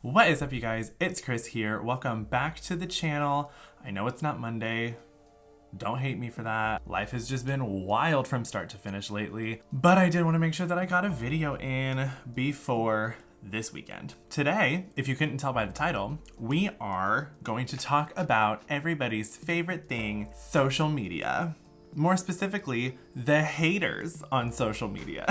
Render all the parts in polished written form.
What is up, you guys? It's Chris here. Welcome back to the channel. I know it's not Monday. Don't hate me for that. Life has just been wild from start to finish lately, but I did want to make sure that I got a video in before this weekend. Today, if you couldn't tell by the title, we are going to talk about everybody's favorite thing, social media. More specifically, the haters on social media.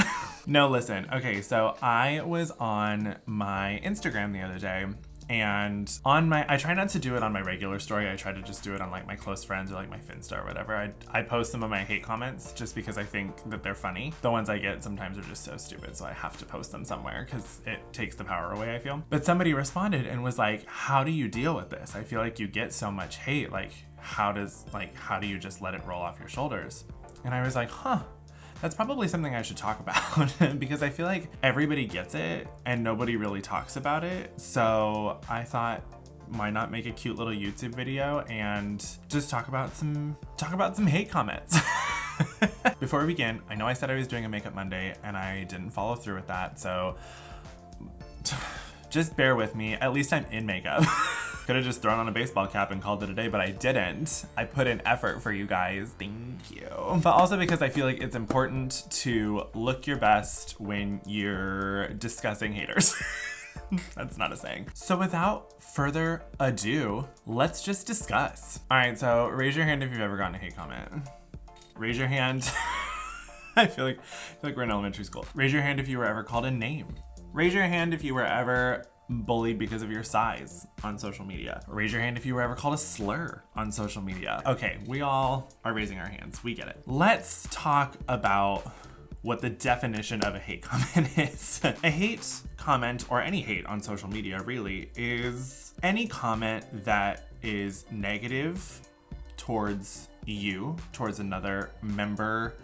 No, listen. Okay, so I was on my Instagram the other day, and I try not to do it on my regular story. I try to just do it on like my close friends or like my Finsta or whatever. I post some of my hate comments just because I think that they're funny. The ones I get sometimes are just so stupid, so I have to post them somewhere because it takes the power away, I feel. But somebody responded and was like, how do you deal with this? I feel like you get so much hate. Like, how do you just let it roll off your shoulders? And I was like, that's probably something I should talk about because I feel like everybody gets it and nobody really talks about it. So I thought, why not make a cute little YouTube video and just talk about some hate comments. Before we begin, I know I said I was doing a Makeup Monday and I didn't follow through with that, so just bear with me. At least I'm in makeup. Could have just thrown on a baseball cap and called it a day, but I didn't. I put in effort for you guys. Thank you. But also because I feel like it's important to look your best when you're discussing haters. That's not a saying. So without further ado, let's just discuss. All right, so raise your hand if you've ever gotten a hate comment. Raise your hand. I feel like we're in elementary school. Raise your hand if you were ever called a name. Raise your hand if you were ever bullied because of your size on social media. Raise your hand if you were ever called a slur on social media. Okay, we all are raising our hands. We get it. Let's talk about what the definition of a hate comment is. A hate comment, or any hate on social media really, is any comment that is negative towards you, towards another member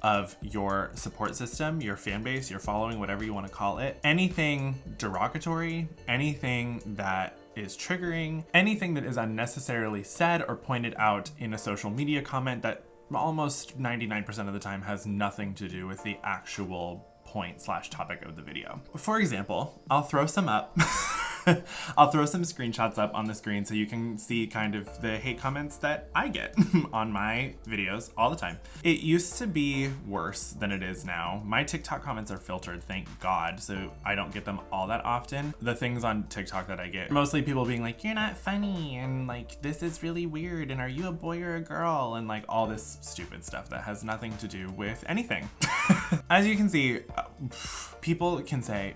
of your support system, your fan base, your following, whatever you want to call it. Anything derogatory, anything that is triggering, anything that is unnecessarily said or pointed out in a social media comment that almost 99% of the time has nothing to do with the actual point/topic of the video. For example, I'll throw some up. I'll throw some screenshots up on the screen so you can see kind of the hate comments that I get on my videos all the time. It used to be worse than it is now. My TikTok comments are filtered, thank God, so I don't get them all that often. The things on TikTok that I get, mostly people being like, you're not funny, and like, this is really weird, and are you a boy or a girl? And like all this stupid stuff that has nothing to do with anything. As you can see, people say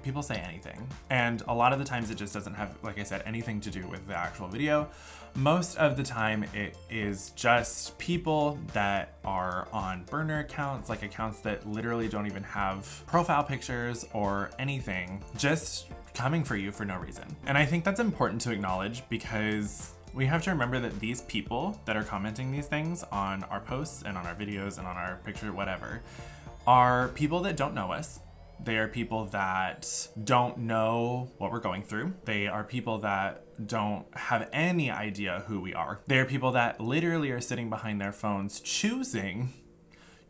anything, and a lot of the times it just doesn't have, like I said, anything to do with the actual video. Most of the time it is just people that are on burner accounts, like accounts that literally don't even have profile pictures or anything, just coming for you for no reason. And I think that's important to acknowledge because we have to remember that these people that are commenting these things on our posts and on our videos and on our picture, whatever, are people that don't know us. They are people that don't know what we're going through. They are people that don't have any idea who we are. They are people that literally are sitting behind their phones choosing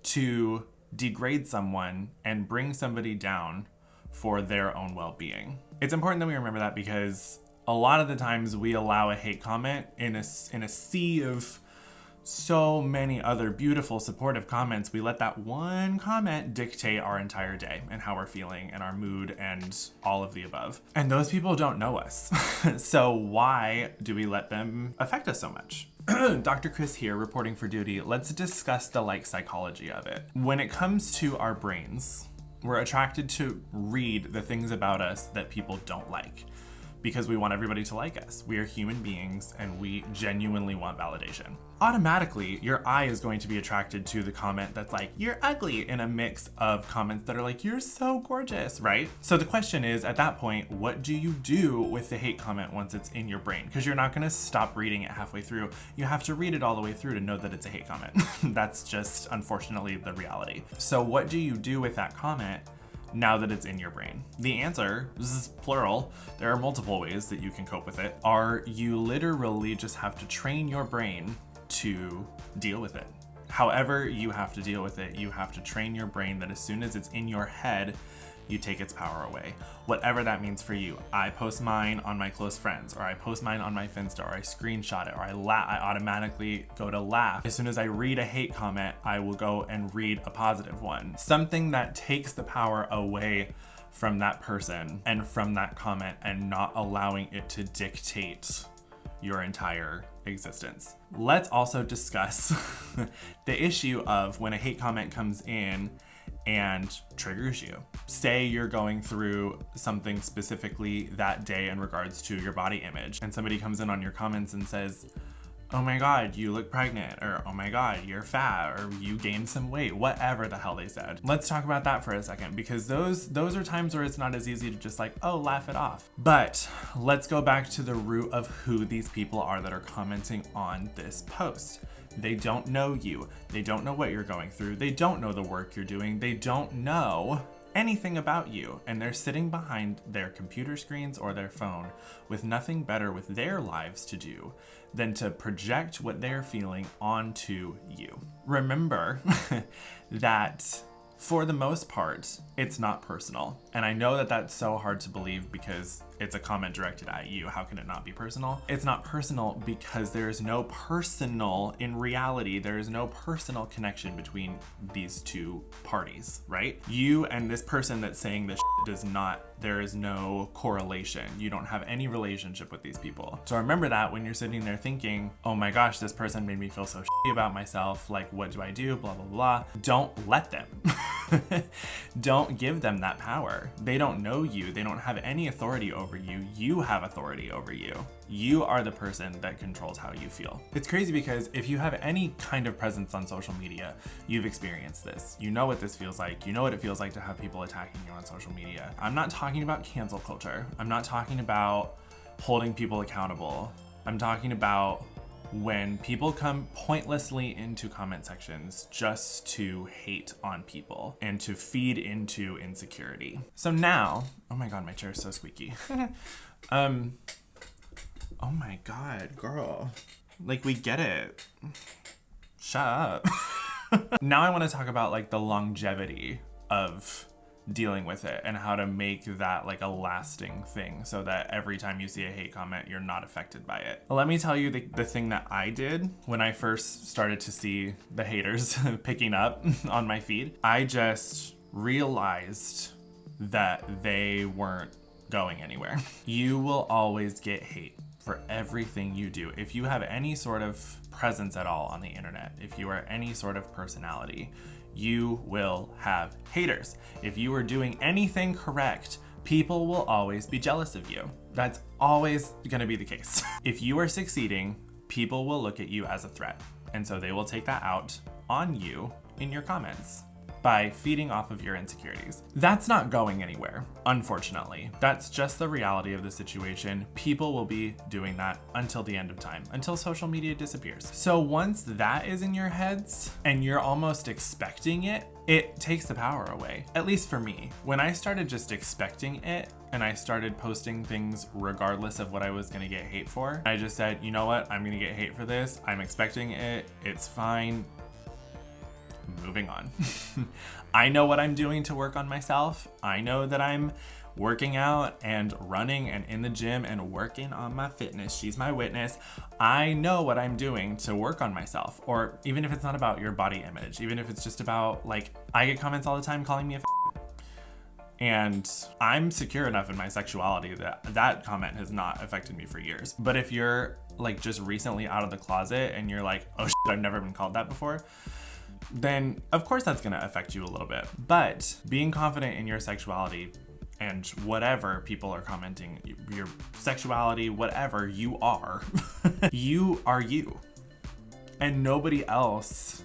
to degrade someone and bring somebody down for their own well-being. It's important that we remember that because a lot of the times we allow a hate comment in a sea of so many other beautiful supportive comments. We let that one comment dictate our entire day and how we're feeling and our mood and all of the above. And those people don't know us. So why do we let them affect us so much? Dr. Chris here, reporting for duty. Let's discuss the psychology of it. When it comes to our brains, we're attracted to read the things about us that people don't like, because we want everybody to like us. We are human beings and we genuinely want validation. Automatically, your eye is going to be attracted to the comment that's like, you're ugly, in a mix of comments that are like, you're so gorgeous, right? So the question is, at that point, what do you do with the hate comment once it's in your brain? Because you're not gonna stop reading it halfway through. You have to read it all the way through to know that it's a hate comment. That's just, unfortunately, the reality. So what do you do with that comment now that it's in your brain? The answer, this is plural, there are multiple ways that you can cope with it, are you literally just have to train your brain to deal with it. However you have to deal with it, you have to train your brain that as soon as it's in your head, you take its power away. Whatever that means for you. I post mine on my close friends, or I post mine on my Finsta, or I screenshot it, or I automatically go to laugh. As soon as I read a hate comment, I will go and read a positive one. Something that takes the power away from that person and from that comment, and not allowing it to dictate your entire existence. Let's also discuss the issue of when a hate comment comes in and triggers you. Say you're going through something specifically that day in regards to your body image, and somebody comes in on your comments and says, oh my God, you look pregnant, or oh my God, you're fat, or you gained some weight, whatever the hell they said. Let's talk about that for a second, because those are times where it's not as easy to just like, oh, laugh it off. But let's go back to the root of who these people are that are commenting on this post. They don't know you. They don't know what you're going through. They don't know the work you're doing. They don't know anything about you, and they're sitting behind their computer screens or their phone with nothing better with their lives to do than to project what they're feeling onto you. Remember that for the most part, it's not personal. And I know that that's so hard to believe because it's a comment directed at you. How can it not be personal? It's not personal because there is no personal, in reality, there is no personal connection between these two parties, right? You and this person that's saying this does not, there is no correlation. You don't have any relationship with these people. So remember that when you're sitting there thinking, oh my gosh, this person made me feel so shitty about myself. Like, what do I do? Blah, blah, blah. Don't let them. Don't give them that power. They don't know you. They don't have any authority over you. You have authority over you. You are the person that controls how you feel. It's crazy because if you have any kind of presence on social media, you've experienced this. You know what this feels like. You know what it feels like to have people attacking you on social media. I'm not talking about cancel culture. I'm not talking about holding people accountable. I'm talking about when people come pointlessly into comment sections just to hate on people and to feed into insecurity. So now, oh my God, my chair is so squeaky. Oh my God, girl. Like, we get it. Shut up. Now I want to talk about like the longevity of dealing with it and how to make that like a lasting thing so that every time you see a hate comment, you're not affected by it. Let me tell you the thing that I did when I first started to see the haters picking up on my feed. I just realized that they weren't going anywhere. You will always get hate for everything you do. If you have any sort of presence at all on the internet, if you are any sort of personality, you will have haters. If you are doing anything correct, people will always be jealous of you. That's always gonna be the case. If you are succeeding, people will look at you as a threat. And so they will take that out on you in your comments by feeding off of your insecurities. That's not going anywhere, unfortunately. That's just the reality of the situation. People will be doing that until the end of time, until social media disappears. So once that is in your heads and you're almost expecting it, it takes the power away. At least for me. When I started just expecting it and I started posting things regardless of what I was gonna get hate for, I just said, you know what? I'm gonna get hate for this. I'm expecting it. It's fine. Moving on. I know what I'm doing to work on myself. I know that I'm working out and running and in the gym and working on my fitness. She's my witness. I know what I'm doing to work on myself. Or even if it's not about your body image, even if it's just about like, I get comments all the time calling me a and I'm secure enough in my sexuality that that comment has not affected me for years. But if you're like just recently out of the closet and you're like, oh shit, I've never been called that before, then of course that's gonna affect you a little bit. But being confident in your sexuality and whatever people are commenting, your sexuality, whatever you are, you are you. And nobody else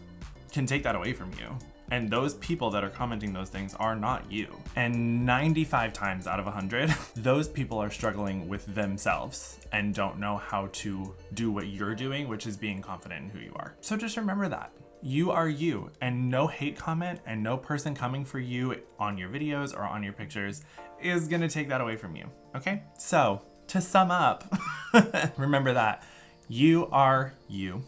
can take that away from you. And those people that are commenting those things are not you. And 95 times out of 100, those people are struggling with themselves and don't know how to do what you're doing, which is being confident in who you are. So just remember that. You are you, and no hate comment and no person coming for you on your videos or on your pictures is gonna take that away from you, okay? So, to sum up, remember that you are you.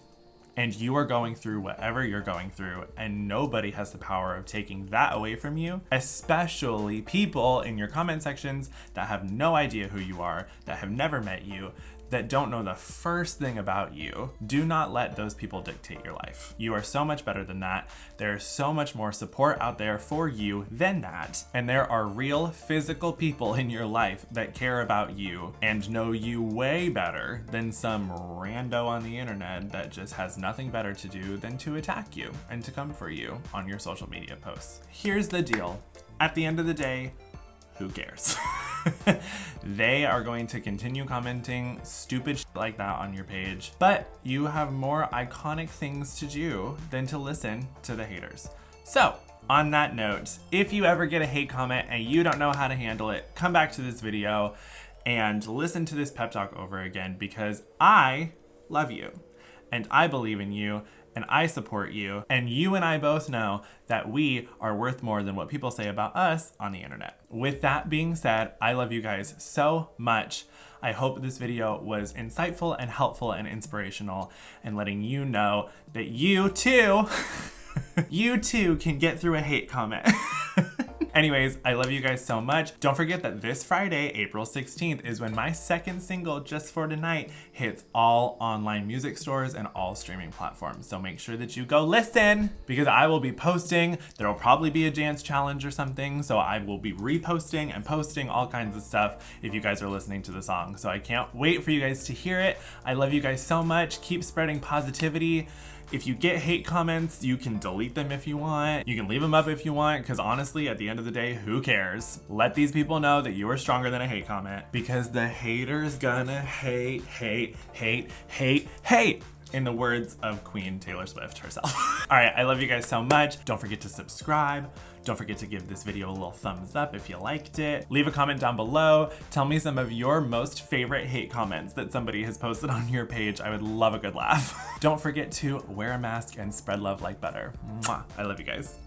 And you are going through whatever you're going through, and nobody has the power of taking that away from you, especially people in your comment sections that have no idea who you are, that have never met you, that don't know the first thing about you. Do not let those people dictate your life. You are so much better than that. There's so much more support out there for you than that. And there are real physical people in your life that care about you and know you way better than some rando on the internet that just has nothing better to do than to attack you and to come for you on your social media posts. Here's the deal. At the end of the day, who cares? They are going to continue commenting stupid shit like that on your page, but you have more iconic things to do than to listen to the haters. So, on that note, if you ever get a hate comment and you don't know how to handle it, come back to this video and listen to this pep talk over again, because I love you and I believe in you and I support you, and you and I both know that we are worth more than what people say about us on the internet. With that being said, I love you guys so much. I hope this video was insightful and helpful and inspirational, and letting you know that you too, you too can get through a hate comment. Anyways, I love you guys so much. Don't forget that this Friday, April 16th, is when my second single, Just for Tonight, hits all online music stores and all streaming platforms. So make sure that you go listen, because I will be posting. There will probably be a dance challenge or something. So I will be reposting and posting all kinds of stuff if you guys are listening to the song. So I can't wait for you guys to hear it. I love you guys so much. Keep spreading positivity. If you get hate comments, you can delete them if you want. You can leave them up if you want, because honestly, at the end of the day, who cares? Let these people know that you are stronger than a hate comment, because the hater's gonna hate, hate, hate, hate, hate, in the words of Queen Taylor Swift herself. All right, I love you guys so much. Don't forget to subscribe. Don't forget to give this video a little thumbs up if you liked it. Leave a comment down below. Tell me some of your most favorite hate comments that somebody has posted on your page. I would love a good laugh. Don't forget to wear a mask and spread love like butter. Mwah. I love you guys.